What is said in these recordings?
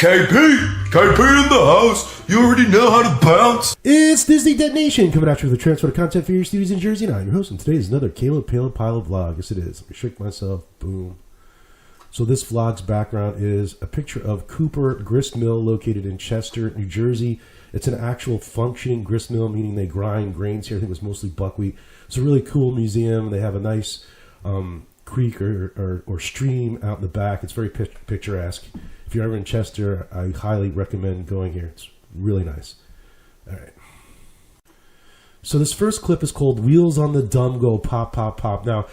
KP in the house. You already know how to bounce. It's Disney Detonation coming at you with a transfer of content for your studios in Jersey. And I'm your host, and today is another Caleb Pale Pile vlog. Yes, it is. Let me shake myself. Boom. So this vlog's background is a picture of Cooper Grist Mill located in Chester, New Jersey. It's an actual functioning grist mill, meaning they grind grains here. I think it was mostly buckwheat. It's a really cool museum. They have a nice creek or stream out in the back. It's very picturesque. If you're ever in Chester, I highly recommend going here. It's really nice. All right. So this first clip is called Wheels on the Dumb Go Pop, Pop, Pop. Now,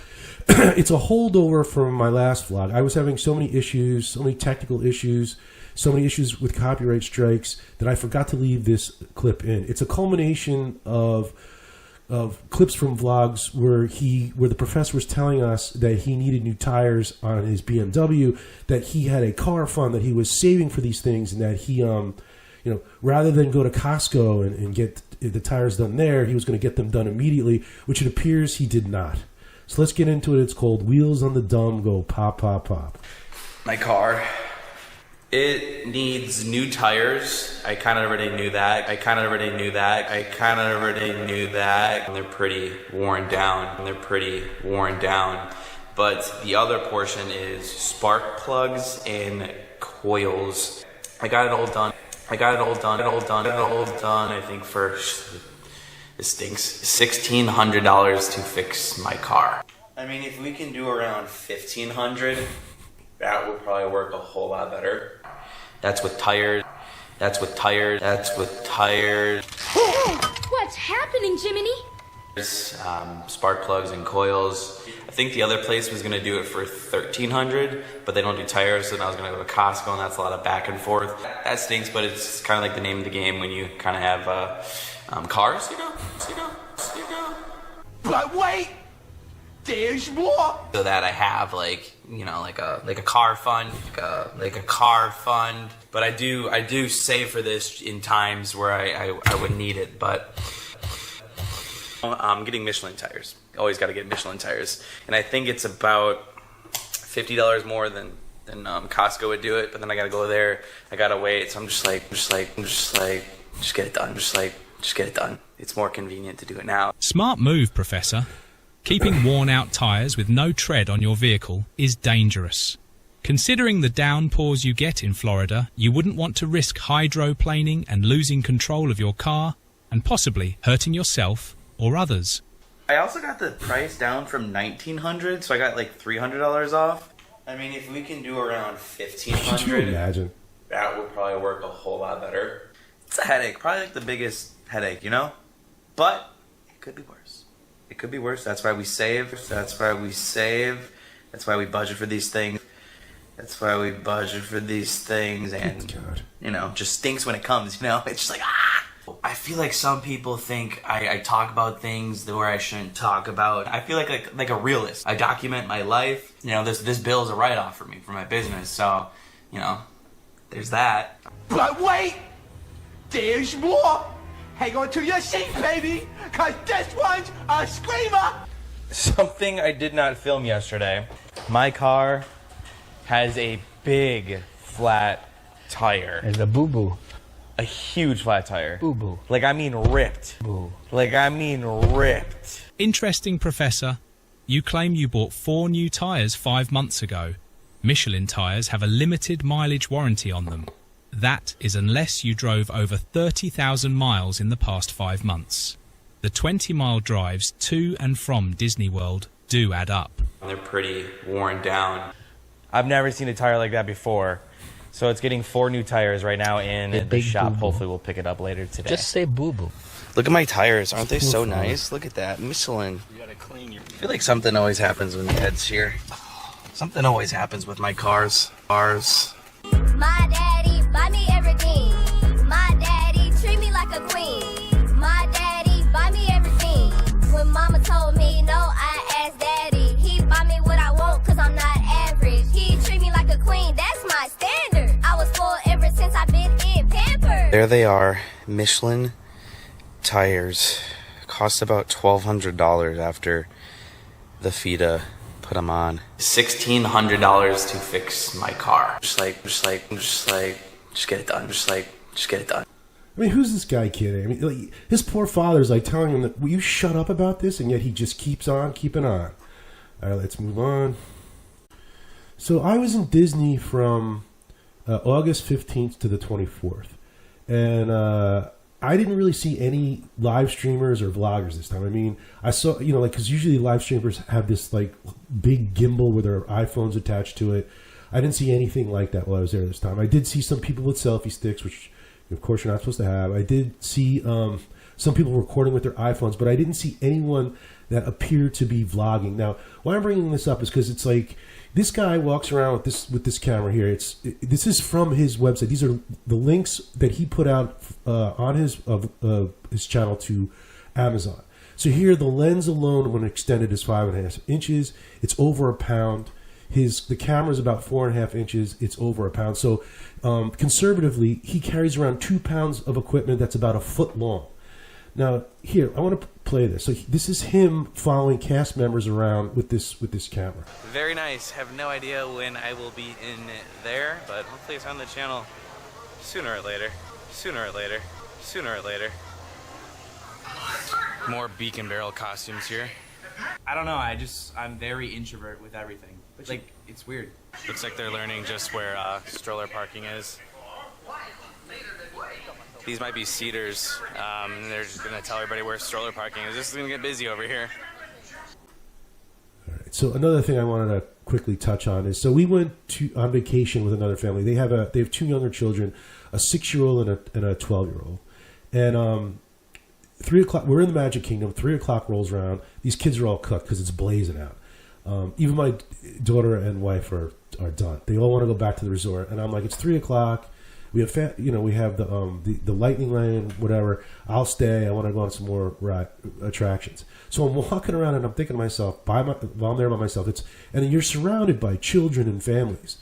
it's a holdover from my last vlog. I was having so many issues, so many technical issues, so many issues with copyright strikes that I forgot to leave this clip in. It's a culmination of clips from vlogs where the professor was telling us that he needed new tires on his BMW, that he had a car fund that he was saving for these things, and that he rather than go to Costco and get the tires done there, he was going to get them done immediately, which it appears he did not. So let's get into it. It's called Wheels on the Dumb Go Pop, Pop, Pop. My car, it needs new tires. I kind of already knew that. And they're pretty worn down. But the other portion is spark plugs and coils. I got it all done. I think for, this stinks, $1,600 to fix my car. I mean, if we can do around $1,500, that would probably work a whole lot better. That's with tires. What's happening, Jiminy? Spark plugs and coils. I think the other place was gonna do it for $1,300, but they don't do tires, so then I was gonna go to Costco, and that's a lot of back and forth. That stinks, but it's kind of like the name of the game when you kind of have cars, you know. But wait, there's more. So that I have like a car fund, like a car fund. But I do save for this in times where I would need it. But I'm getting Michelin tires. Always got to get Michelin tires, and I think it's about $50 more than Costco would do it. But then I got to go there. I got to wait. So I'm just like, just get it done. Just get it done. It's more convenient to do it now. Smart move, Professor. Keeping worn-out tyres with no tread on your vehicle is dangerous. Considering the downpours you get in Florida, you wouldn't want to risk hydroplaning and losing control of your car and possibly hurting yourself or others. I also got the price down from $1,900, so I got like $300 off. I mean, if we can do around $1,500, Could you imagine? That would probably work a whole lot better. It's a headache, probably like the biggest headache, you know? But it could be worse. It could be worse. That's why we save. That's why we budget for these things. And, just stinks when it comes, It's just like, I feel like some people think I talk about things where I shouldn't talk about. I feel like a realist. I document my life. This bill is a write-off for me, for my business. So, there's that. But wait, there's more. Hang on to your seat, baby, because this one's a screamer. Something I did not film yesterday. My car has a big flat tire. It's a boo-boo. A huge flat tire. Boo-boo. Like, I mean ripped. Boo. Interesting, Professor. You claim you bought 4 new tyres 5 months ago. Michelin tyres have a limited mileage warranty on them. That is unless you drove over 30,000 miles in the past 5 months. The 20-mile drives to and from Disney World do add up. They're pretty worn down. I've never seen a tire like that before. So it's getting 4 new tires right now in the shop. Boo-boo. Hopefully we'll pick it up later today. Just say boo-boo. Look at my tires. Aren't they so nice? Look at that. Michelin. You gotta clean your... I feel like something always happens when Ed's here. Something always happens with my cars. My daddy buy me everything. My daddy treat me like a queen. My daddy buy me everything. When mama told me no, I asked daddy. He buy me what I want cause I'm not average. He treat me like a queen, that's my standard. I was spoiled ever since I've been in Pampers. There they are. Michelin tires. Cost about $1,200 after the FIDA put them on. $1,600 to fix my car. Just Just get it done. Just get it done. I mean, who's this guy kidding? I mean, like, his poor father's like telling him that, will you shut up about this? And yet he just keeps on keeping on. All right, let's move on. So I was in Disney from August 15th to the 24th. And I didn't really see any live streamers or vloggers this time. I mean, I saw, because usually live streamers have this, like, big gimbal with their iPhones attached to it. I didn't see anything like that while I was there this time. I did see some people with selfie sticks, which, of course, you're not supposed to have. I did see some people recording with their iPhones, but I didn't see anyone that appeared to be vlogging. Now, why I'm bringing this up is because it's like, this guy walks around with this camera here. This is from his website. These are the links that he put out on his channel to Amazon. So here, the lens alone, when extended, is 5.5 inches. It's over a pound. The camera is about 4.5 inches. It's over a pound. So conservatively, he carries around 2 pounds of equipment that's about a foot long. Now, here, I want to play this. So this is him following cast members around with this camera. Very nice. Have no idea when I will be in there, but hopefully it's on the channel sooner or later. Sooner or later. Sooner or later. More beacon barrel costumes here. I don't know. I'm very introvert with everything. Like, it's weird. Looks like they're learning just where stroller parking is. These might be seaters, and they're just going to tell everybody where stroller parking is. This is going to get busy over here. All right. So another thing I wanted to quickly touch on is, so we went on vacation with another family. They have 2 younger children, a 6-year-old and a 12-year-old. And 3 o'clock, we're in the Magic Kingdom. 3 o'clock rolls around. These kids are all cooked because it's blazing out. Even my daughter and wife are done. They all want to go back to the resort, and I'm like, it's 3 o'clock. We have we have the lightning lane, whatever. I'll stay. I want to go on some more attractions. So I'm walking around and I'm thinking to myself, while I'm there by myself, and you're surrounded by children and families.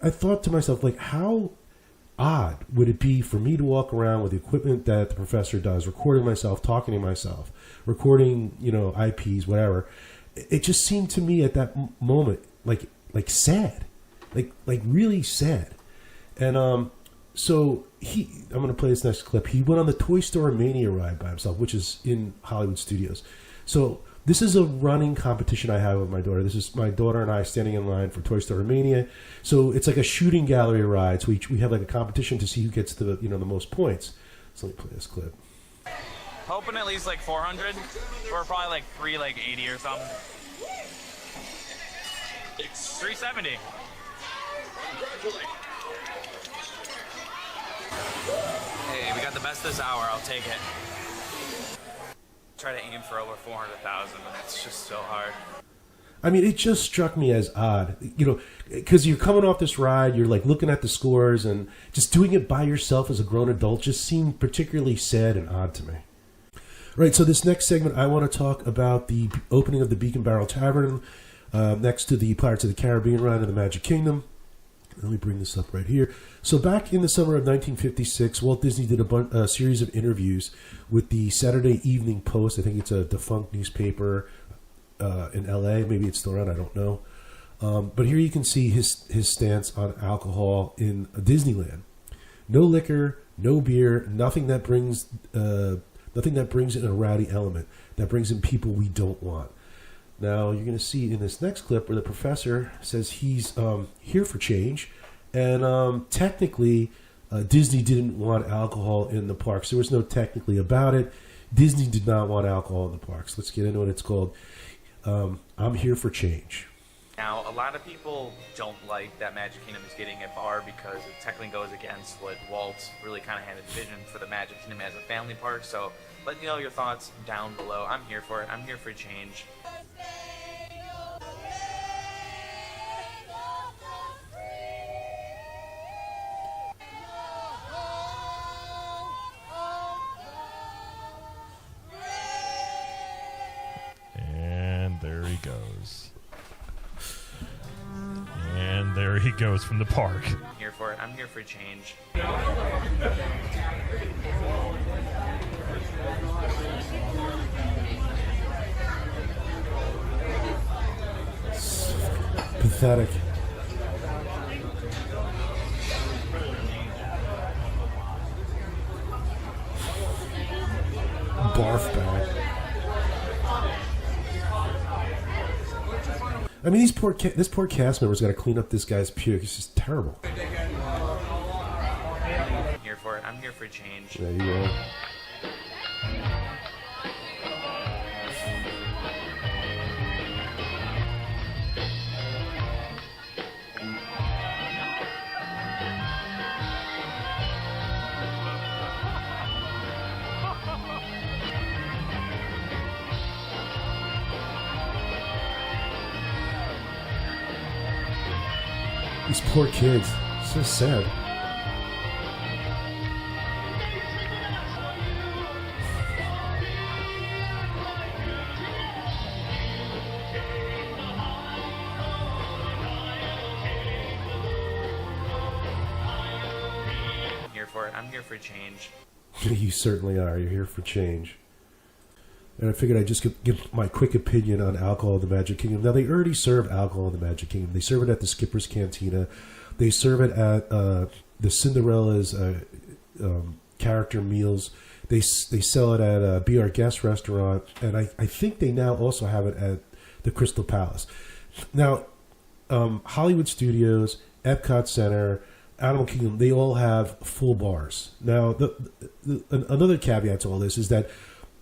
I thought to myself, like, how odd would it be for me to walk around with the equipment that the professor does, recording myself, talking to myself, recording, IPs, whatever. It just seemed to me at that moment like sad, like really sad. And so I'm going to play this next clip. He went on the Toy Story Mania ride by himself, which is in Hollywood Studios. So this is a running competition I have with my daughter. This is my daughter and I standing in line for Toy Story Mania. So it's like a shooting gallery ride. So we have like a competition to see who gets the most points. So let me play this clip. Hoping at least like 400. We're probably like 380 or something. 370. Hey, we got the best this hour. I'll take it. Try to aim for over 400,000, but it's just so hard. I mean, it just struck me as odd, because you're coming off this ride, you're like looking at the scores, and just doing it by yourself as a grown adult just seemed particularly sad and odd to me. Right, so this next segment, I want to talk about the opening of the Beacon Barrel Tavern next to the Pirates of the Caribbean ride in the Magic Kingdom. Let me bring this up right here. So back in the summer of 1956, Walt Disney did a series of interviews with the Saturday Evening Post. I think it's a defunct newspaper in L.A. Maybe it's still around. I don't know. But here you can see his stance on alcohol in Disneyland. No liquor, no beer, nothing that brings in a rowdy element, that brings in people we don't want. Now, you're going to see in this next clip where the professor says he's here for change. And technically, Disney didn't want alcohol in the parks. There was no technically about it. Disney did not want alcohol in the parks. Let's get into what it's called. I'm here for change. Now, a lot of people don't like that Magic Kingdom is getting a bar because it technically goes against what Walt really kind of had envisioned for the Magic Kingdom as a family park. So let me know your thoughts down below. I'm here for it. I'm here for change. And there he goes. And there he goes from the park. I'm here for it. I'm here for change. Pathetic. I mean, this poor cast member's got to clean up this guy's puke. It's just terrible. I'm here for it. I'm here for change. There you go. These poor kids. So sad. I'm here for it. I'm here for change. You certainly are. You're here for change. And I figured I'd just give my quick opinion on alcohol in the Magic Kingdom. Now, they already serve alcohol in the Magic Kingdom. They serve it at the Skipper's Cantina. They serve it at the Cinderella's character meals. They sell it at Be Our Guest restaurant. And I think they now also have it at the Crystal Palace. Now, Hollywood Studios, Epcot Center, Animal Kingdom, they all have full bars. Now, another caveat to all this is that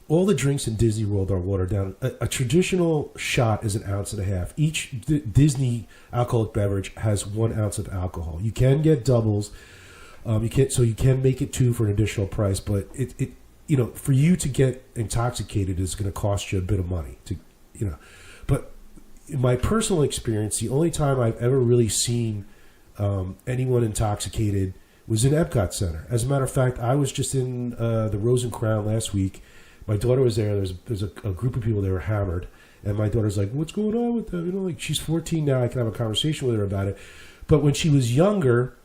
all the drinks in Disney World are watered down. A traditional shot is 1.5 ounces. Each Disney alcoholic beverage has 1 ounce of alcohol. You can get doubles. You can make it 2 for an additional price. But it for you to get intoxicated is going to cost you a bit of money. But in my personal experience, the only time I've ever really seen anyone intoxicated was in Epcot Center. As a matter of fact, I was just in the Rose and Crown last week. My daughter was there. There's a group of people that were hammered, and my daughter's like, "What's going on with them?" She's 14 now. I can have a conversation with her about it. But when she was younger,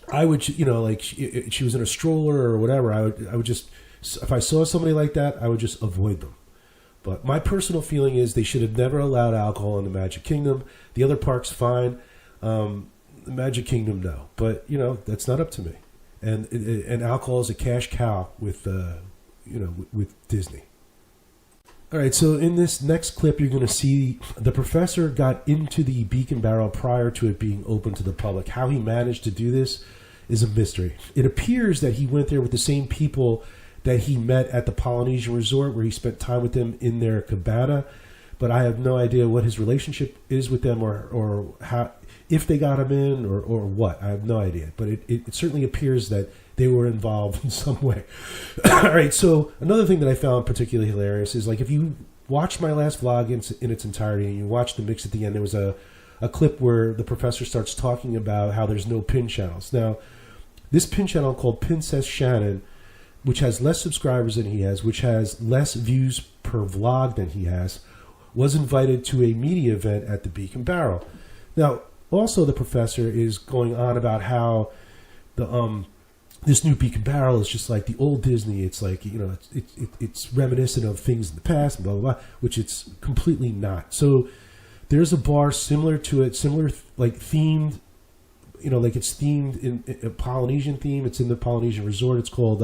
I would, she was in a stroller or whatever. I would just, if I saw somebody like that, I would just avoid them. But my personal feeling is they should have never allowed alcohol in the Magic Kingdom. The other parks, fine. The Magic Kingdom, no. But that's not up to me. And alcohol is a cash cow with Disney. All right, so in this next clip, you're going to see the professor got into the Beacon Barrel prior to it being open to the public. How he managed to do this is a mystery. It appears that he went there with the same people that he met at the Polynesian Resort, where he spent time with them in their cabana, but I have no idea what his relationship is with them or how, if they got him in or what. I have no idea, but it certainly appears that they were involved in some way. All right, so another thing that I found particularly hilarious is, like, if you watched my last vlog in its entirety and you watched the mix at the end, there was a clip where the professor starts talking about how there's no pin channels. Now, this pin channel called Princess Shannon, which has less subscribers than he has, which has less views per vlog than he has, was invited to a media event at the Beacon Barrel. Now, also the professor is going on about how this new Beacon Barrel is just like the old Disney. It's like, it's reminiscent of things in the past, blah, blah, blah, which it's completely not. So there's a bar similar to it, themed, it's themed in a Polynesian theme. It's in the Polynesian Resort. It's called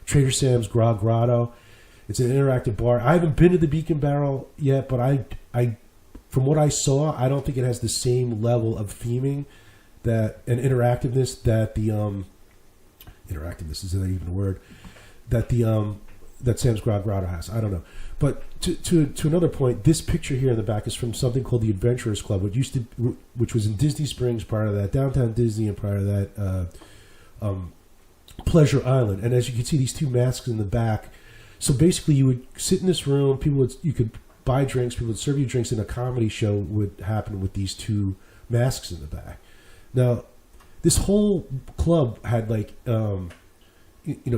Trader Sam's Grog Grotto. It's an interactive bar. I haven't been to the Beacon Barrel yet, but I from what I saw, I don't think it has the same level of theming and interactiveness that the interactiveness is that even a word that Sam's Grog Grotto has. I don't know, but to another point, this picture here in the back is from something called the Adventurers Club, which was in Disney Springs prior to that, Downtown Disney, and prior to that Pleasure Island. And as you can see, these two masks in the back. So basically, you would sit in this room. You could buy drinks. People would serve you drinks, and a comedy show would happen with these two masks in the back. Now, this whole club had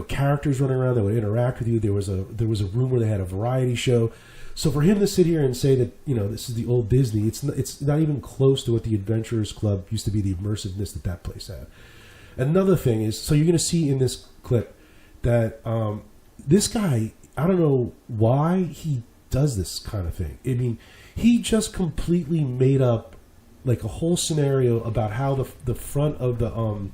characters running around that would interact with you. There was a room where they had a variety show. So for him to sit here and say that this is the old Disney, it's not even close to what the Adventurers Club used to be. The immersiveness that place had. Another thing is, so you're going to see in this clip that this guy, I don't know why he does this kind of thing. I mean, he just completely made up like a whole scenario about how the front of the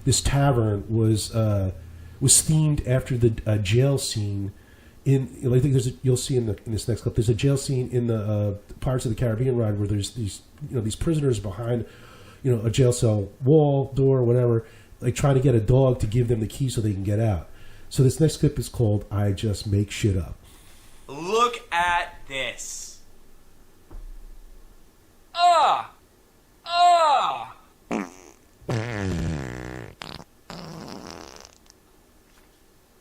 this tavern was themed after the jail scene I think you'll see in this next clip. There's a jail scene in the Pirates of the Caribbean ride where there's these prisoners behind a jail cell wall, door, whatever, like trying to get a dog to give them the key so they can get out. So this next clip is called "I Just Make Shit Up." Look at this.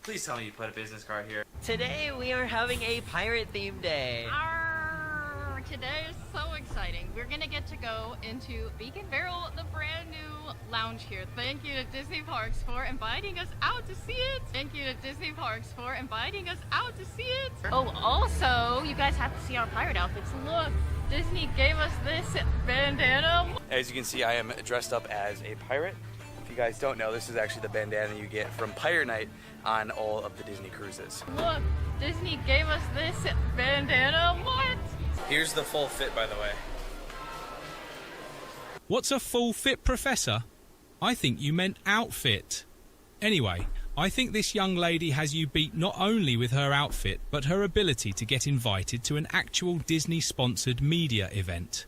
Please tell me you put a business card here. Today we are having a pirate theme day. Arr, today is so exciting. We're gonna get to go into Beacon Barrel, the brand new lounge here. Thank you to Disney Parks for inviting us out to see it. Thank you to Disney Parks for inviting us out to see it. Oh, also, you guys have to see our pirate outfits. Look, Disney gave us this bandana. As you can see, I am dressed up as a pirate. If you guys don't know, this is actually the bandana you get from Pirate Night on all of the Disney cruises. Look, Disney gave us this bandana. What? Here's the full fit, by the way. What's a full fit, Professor? I think you meant outfit. Anyway, I think this young lady has you beat not only with her outfit, but her ability to get invited to an actual Disney-sponsored media event.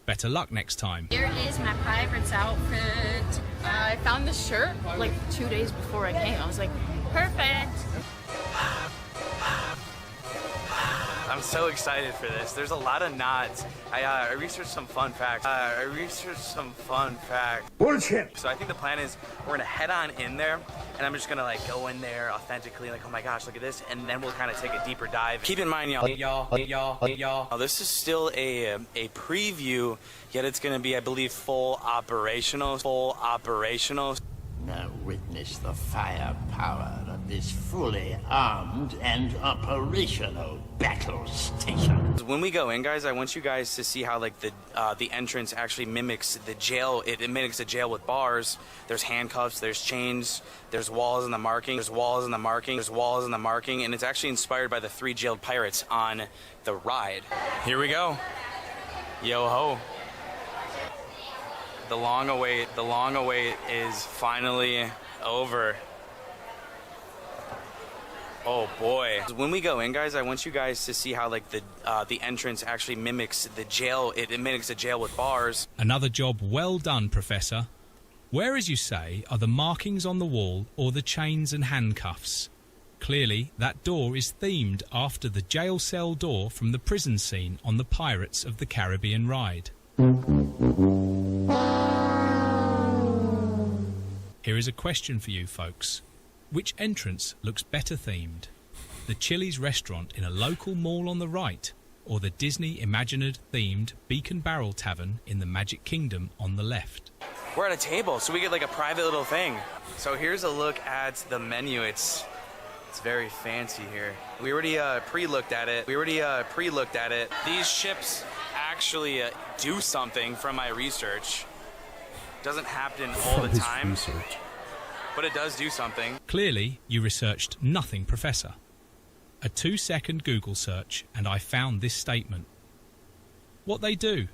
Better luck next time. Here is my pirate's outfit. I found this shirt like 2 days before I came. I was like, perfect. I'm so excited for this. There's a lot of nods. I researched some fun facts. Bullshit. So I think the plan is we're gonna head on in there, and I'm just gonna like go in there authentically, like, oh my gosh, look at this, and then we'll kind of take a deeper dive. Keep in mind, y'all. This is still a preview, yet it's gonna be, I believe, full operational. Now witness the firepower of this fully armed and operational battle station. When we go in, guys, I want you guys to see how like the entrance actually mimics the jail. It mimics a jail with bars. There's handcuffs, there's chains, there's walls in the marking, and it's actually inspired by the 3 jailed pirates on the ride. Here we go. Yo ho. The long await is finally over. Oh boy. When we go in, guys, I want you guys to see how like the entrance actually mimics the jail. It mimics a jail with bars. Another job well done, Professor. Where, as you say, are the markings on the wall or the chains and handcuffs? Clearly, that door is themed after the jail cell door from the prison scene on the Pirates of the Caribbean ride. Here is a question for you folks. Which entrance looks better themed? The Chili's restaurant in a local mall on the right, or the Disney Imagineered themed Beacon Barrel Tavern in the Magic Kingdom on the left? We're at a table, so we get like a private little thing. So here's a look at the menu. It's very fancy here. We already pre-looked at it. These ships actually do something from my research. Doesn't happen all the time, but it does do something. Clearly, you researched nothing, Professor. A 2-second Google search and I found this statement. What they do?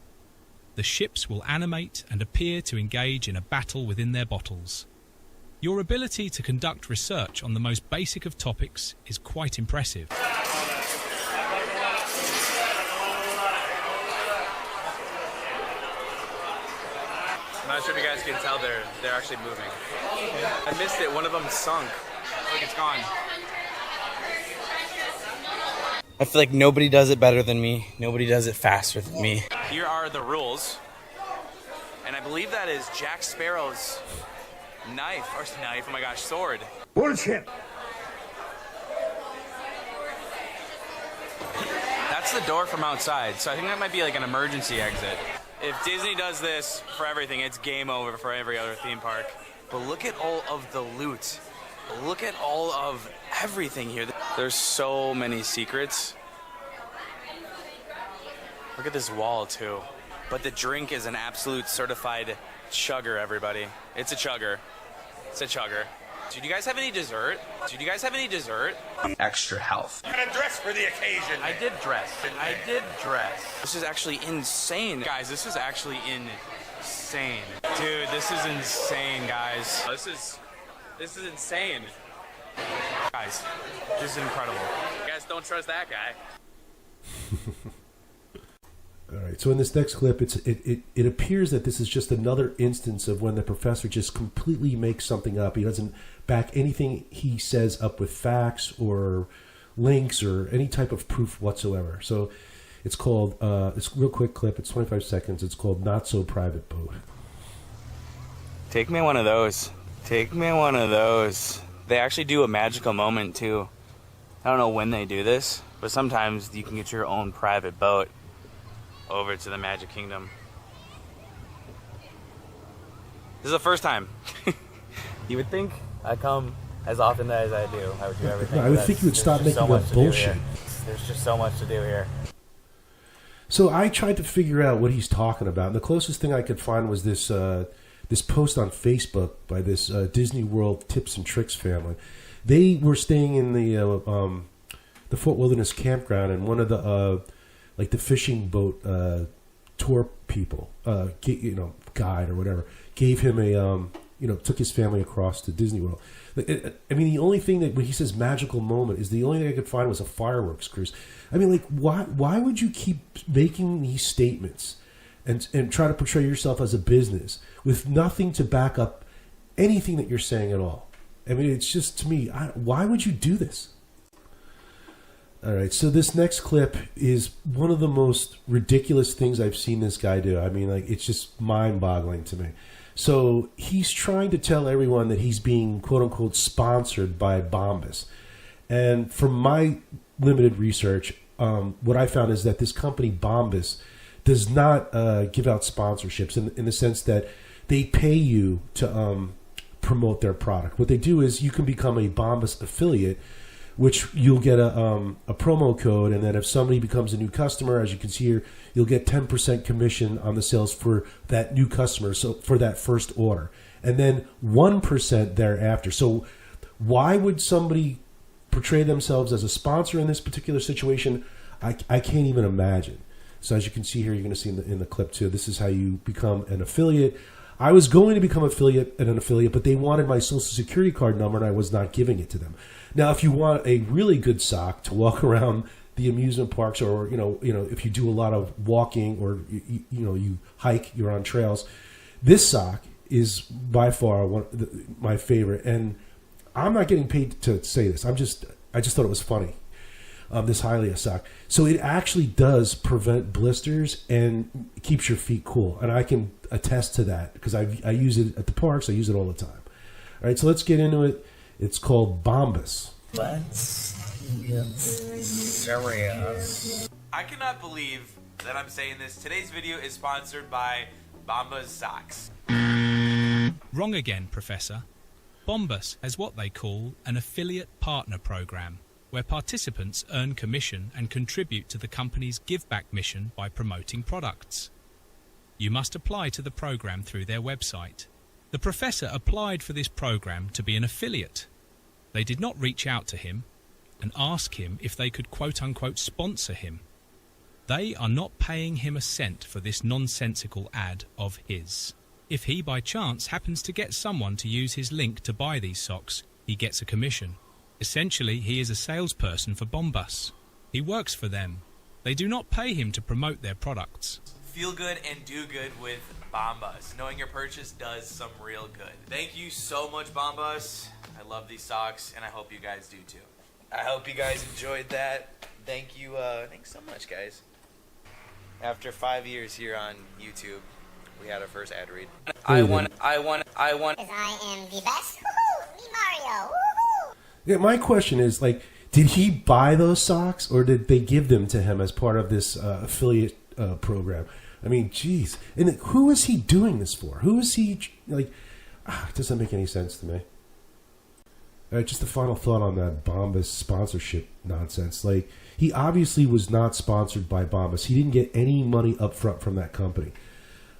The ships will animate and appear to engage in a battle within their bottles. Your ability to conduct research on the most basic of topics is quite impressive. I'm not sure if you guys can tell they're actually moving. I missed it. One of them sunk. Look, it's gone. I feel like nobody does it better than me. Nobody does it faster than me. Here are the rules. And I believe that is Jack Sparrow's knife. Oh my gosh, sword. Bullshit. That's the door from outside. So I think that might be like an emergency exit. If Disney does this for everything, it's game over for every other theme park. But look at all of the loot. Look at all of everything here. There's so many secrets. Look at this wall, too. But the drink is an absolute certified chugger, everybody. It's a chugger. It's a chugger. Do you guys have any dessert? Extra health. I'm gonna dress for the occasion. I did dress. This is actually insane. Guys, this is actually insane. Dude, this is insane, guys. This is insane. Guys, this is incredible. You guys just don't trust that guy. All right. So in this next clip, it appears that this is just another instance of when the professor just completely makes something up. He doesn't back anything he says up with facts or links or any type of proof whatsoever. So it's called, it's a real quick clip. It's 25 seconds. It's called Not So Private Boat. Take me one of those. Take me one of those. They actually do a magical moment too. I don't know when they do this, but sometimes you can get your own private boat over to the Magic Kingdom. This is the first time. You would think I come as often as I do. I would do everything. I would think you would stop making up bullshit. There's just so much to do here. So I tried to figure out what he's talking about, and the closest thing I could find was this this post on Facebook by this Disney World Tips and Tricks family. They were staying in the Fort Wilderness campground, and one of the like the fishing boat tour people, guide or whatever, gave him a took his family across to Disney World. I mean, the only thing that when he says magical moment is the only thing I could find was a fireworks cruise. I mean, like, why would you keep making these statements and try to portray yourself as a business with nothing to back up anything that you're saying at all? I mean, it's just, to me, why would you do this? All right, so this next clip is one of the most ridiculous things I've seen this guy do. I mean, like, it's just mind-boggling to me. So he's trying to tell everyone that he's being, quote-unquote, sponsored by Bombas. And from my limited research, what I found is that this company, Bombas, does not give out sponsorships in the sense that they pay you to promote their product. What they do is you can become a Bombas affiliate, which you'll get a promo code, and then if somebody becomes a new customer, as you can see here, you'll get 10% commission on the sales for that new customer, so for that first order, and then 1% thereafter. So why would somebody portray themselves as a sponsor in this particular situation? I can't even imagine. So as you can see here, you're going to see in the clip too, this is how you become an affiliate. I was going to become an affiliate, but they wanted my social security card number, and I was not giving it to them. Now, if you want a really good sock to walk around the amusement parks, or if you do a lot of walking, or you hike, you're on trails, this sock is by far my favorite. And I'm not getting paid to say this. I just thought it was funny. This Hylia sock. So it actually does prevent blisters and keeps your feet cool. And I can attest to that because I use it at the parks. I use it all the time. All right, so let's get into it. It's called Bombas. Let's get serious. I cannot believe that I'm saying this. Today's video is sponsored by Bombas socks. Wrong again, Professor. Bombas has what they call an affiliate partner program, where participants earn commission and contribute to the company's give-back mission by promoting products. You must apply to the program through their website. The professor applied for this program to be an affiliate. They did not reach out to him and ask him if they could quote-unquote sponsor him. They are not paying him a cent for this nonsensical ad of his. If he by chance happens to get someone to use his link to buy these socks, he gets a commission. Essentially, he is a salesperson for Bombas. He works for them. They do not pay him to promote their products. Feel good and do good with Bombas. Knowing your purchase does some real good. Thank you so much, Bombas. I love these socks, and I hope you guys do too. I hope you guys enjoyed that. Thank you. Thanks so much, guys. After 5 years here on YouTube, we had our first ad read. I want. Because I am the best. Woohoo! Me Mario. Woohoo! Yeah, my question is, like, did he buy those socks, or did they give them to him as part of this affiliate program? I mean, geez. And who is he doing this for? Who is he, like, it doesn't make any sense to me. All right, just a final thought on that Bombas sponsorship nonsense. Like, he obviously was not sponsored by Bombas. He didn't get any money up front from that company.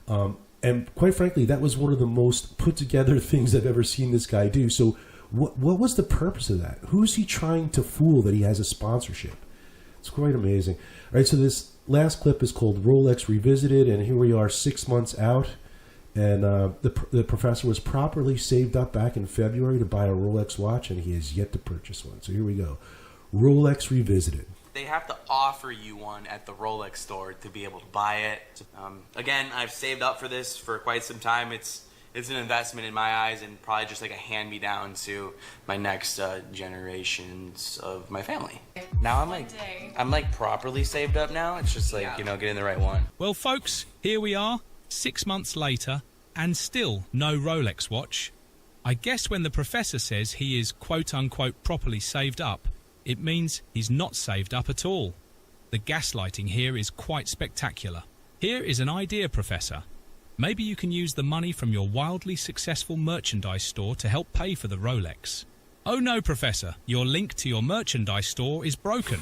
And quite frankly, that was one of the most put together things I've ever seen this guy do. So what was the purpose of that? Who is he trying to fool that he has a sponsorship? It's quite amazing. All right, so this last clip is called Rolex Revisited, and here we are 6 months out. And the professor was properly saved up back in February to buy a Rolex watch, and he has yet to purchase one. So here we go. Rolex Revisited. They have to offer you one at the Rolex store to be able to buy it. Again, I've saved up for this for quite some time. It's an investment in my eyes, and probably just like a hand-me-down to my next generations of my family. Now I'm like properly saved up now. It's just like, getting the right one. Well, folks, here we are, 6 months later, and still no Rolex watch. I guess when the professor says he is quote-unquote properly saved up, it means he's not saved up at all. The gaslighting here is quite spectacular. Here is an idea, Professor. Maybe you can use the money from your wildly successful merchandise store to help pay for the Rolex. Oh no, Professor, your link to your merchandise store is broken.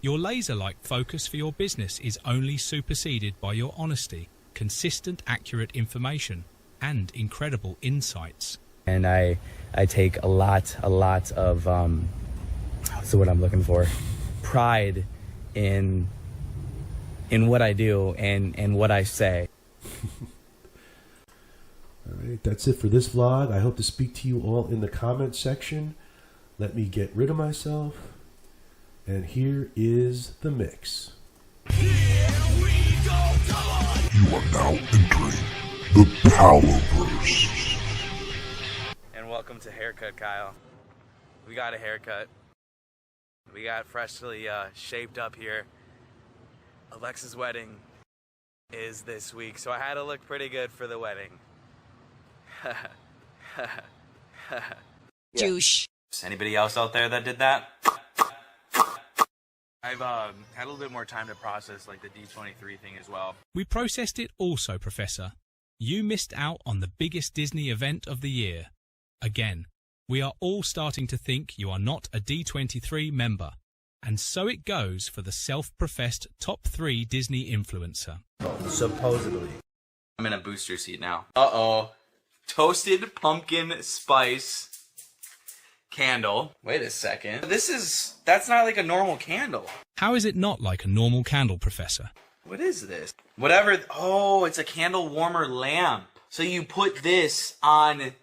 Your laser-like focus for your business is only superseded by your honesty, consistent, accurate information, and incredible insights. And I take a lot of, what's the word I'm looking for? Pride in what I do and what I say. All right, that's it for this vlog. I hope to speak to you all in the comment section. Let me get rid of myself. And here is the mix. You are now entering the Palaverse. And welcome to Haircut, Kyle. We got a haircut. We got freshly shaped up here. Alexa's wedding is this week, so I had to look pretty good for the wedding. Douche. Anybody else out there that did that? I've had a little bit more time to process like the D23 thing as well. We processed it also, Professor. You missed out on the biggest Disney event of the year. Again, we are all starting to think you are not a D23 member. And so it goes for the self-professed top 3 Disney influencer. Supposedly. I'm in a booster seat now. Uh-oh. Toasted pumpkin spice candle. Wait a second. That's not like a normal candle. How is it not like a normal candle, Professor? What is this? Whatever. Oh, it's a candle warmer lamp. So you put this on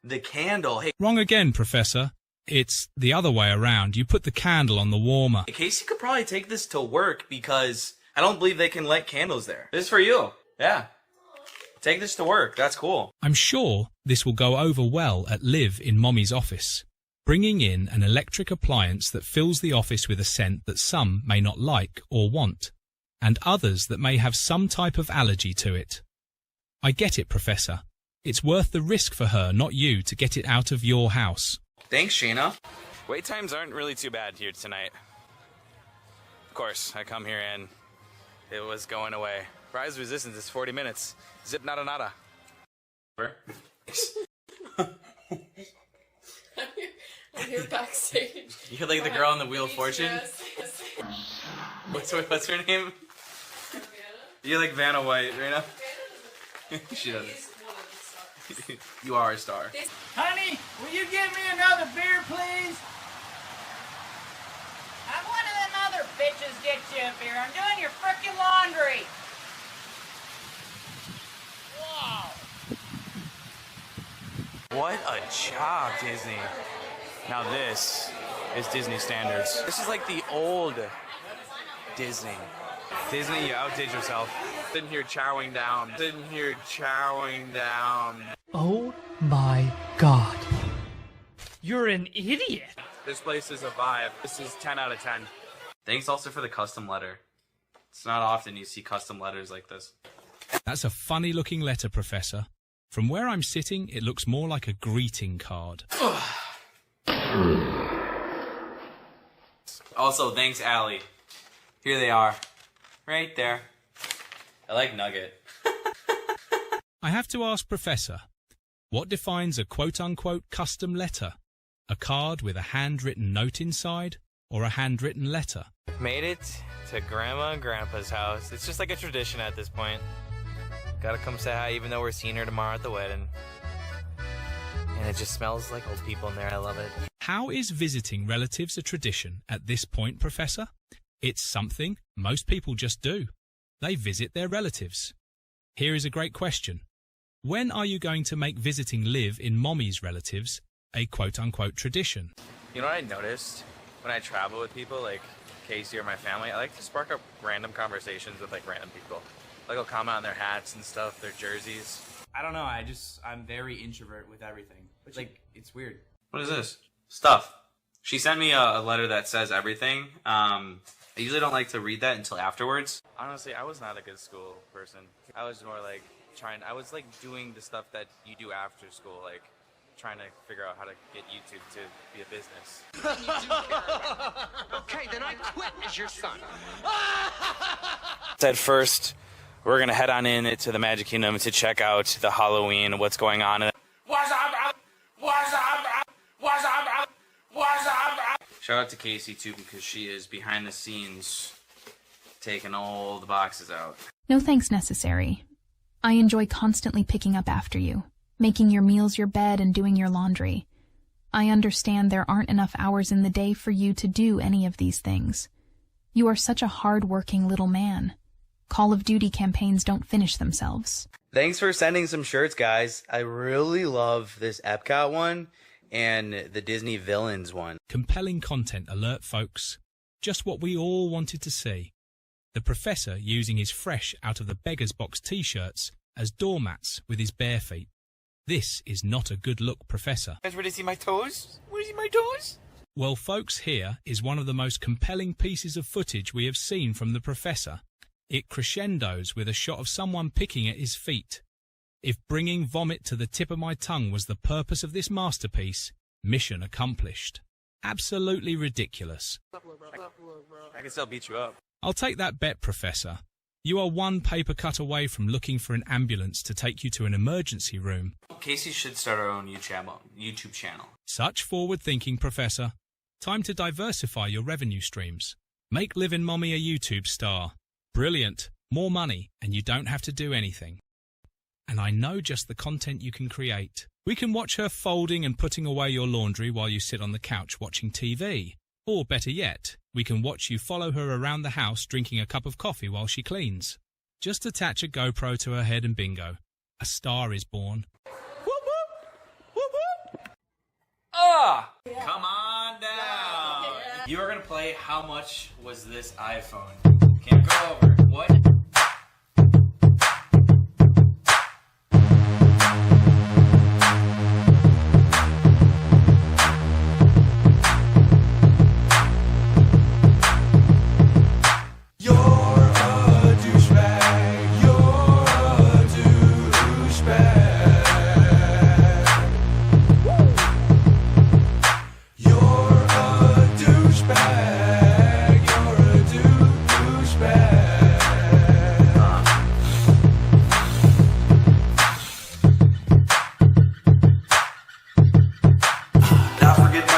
the candle. Hey. Wrong again, Professor. It's the other way around. You put the candle on the warmer. Casey could probably take this to work because I don't believe they can light candles there. This is for you. Yeah. Take this to work. That's cool. I'm sure this will go over well at Liv in Mommy's office, bringing in an electric appliance that fills the office with a scent that some may not like or want, and others that may have some type of allergy to it. I get it, Professor. It's worth the risk for her, not you, to get it out of your house. Thanks, Shayna. Wait times aren't really too bad here tonight. Of course, I come here and it was going away. Rise resistance is 40 minutes. Zip nada nada. I'm here backstage. You're like the girl on the Wheel of Fortune? Yes. What's her name? You're like Vanna White right now? She doesn't. You are a star. Honey, will you give me another beer, please? I'm one of them other bitches get you a beer. I'm doing your frickin' laundry. Wow. What a job, Disney. Now this is Disney standards. This is like the old Disney. Disney, you outdid yourself. Sitting here chowing down. Sitting here chowing down. Oh my god. You're an idiot. This place is a vibe. This is 10 out of 10. Thanks also for the custom letter. It's not often you see custom letters like this. That's a funny looking letter, Professor. From where I'm sitting, it looks more like a greeting card. Also, thanks, Allie. Here they are. Right there. I like Nugget. I have to ask, Professor, what defines a quote-unquote custom letter? A card with a handwritten note inside, or a handwritten letter? Made it to Grandma and Grandpa's house. It's just like a tradition at this point. Gotta come say hi even though we're seeing her tomorrow at the wedding. And it just smells like old people in there. I love it. How is visiting relatives a tradition at this point, Professor? It's something most people just do. They visit their relatives. Here is a great question. When are you going to make visiting Liv in Mommy's relatives a quote-unquote tradition? You know what I noticed? when I travel with people, like Casey or my family, I like to spark up random conversations with like random people. Like I'll comment on their hats and stuff, their jerseys. I don't know. I'm very introvert with everything. Like, it's weird. What is this? Stuff. She sent me a letter that says everything. I usually don't like to read that until afterwards. Honestly, I was not a good school person. I was more like I was like doing the stuff that you do after school, like trying to figure out how to get YouTube to be a business. Okay, then I quit as your son. Said first, we're gonna head on in to the Magic Kingdom to check out the Halloween, what's going on. What's up? What's up? What's up? What's up? Shout out to Casey too, because she is behind the scenes taking all the boxes out. No thanks necessary. I enjoy constantly picking up after you, making your meals your bed and doing your laundry. I understand there aren't enough hours in the day for you to do any of these things. You are such a hard-working little man. Call of Duty campaigns don't finish themselves. Thanks for sending some shirts, guys. I really love this Epcot one and the Disney Villains one. Compelling content alert, folks. Just what we all wanted to see. The Professor using his fresh out of the beggar's box t-shirts as doormats with his bare feet. This is not a good look, Professor. You guys ready to see my toes? Want to see my toes? Well, folks, here is one of the most compelling pieces of footage we have seen from the Professor. It crescendos with a shot of someone picking at his feet. If bringing vomit to the tip of my tongue was the purpose of this masterpiece, mission accomplished. Absolutely ridiculous. I can still beat you up. I'll take that bet, Professor. You are one paper cut away from looking for an ambulance to take you to an emergency room. Casey should start her own YouTube channel. Such forward thinking, Professor. Time to diversify your revenue streams. Make Livin' Mommy a YouTube star. Brilliant. More money, and you don't have to do anything. And I know just the content you can create. We can watch her folding and putting away your laundry while you sit on the couch watching TV. Or better yet, we can watch you follow her around the house drinking a cup of coffee while she cleans. Just attach a GoPro to her head and bingo. A star is born. Whoop, whoop. Whoop, whoop. Ah! Come on down. You are going to play How Much Was This iPhone? Can't go over. What?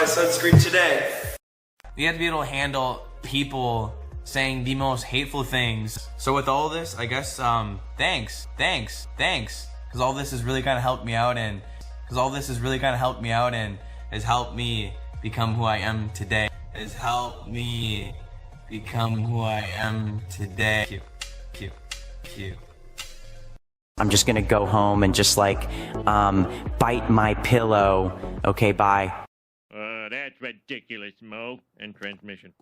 Sunscreen today. We have to be able to handle people saying the most hateful things. So with all this, I guess, thanks. Because all this has really kind of helped me out and has helped me become who I am today. Cute. I'm just gonna go home and just like, bite my pillow. Okay, bye. That's ridiculous, Mo. And transmission.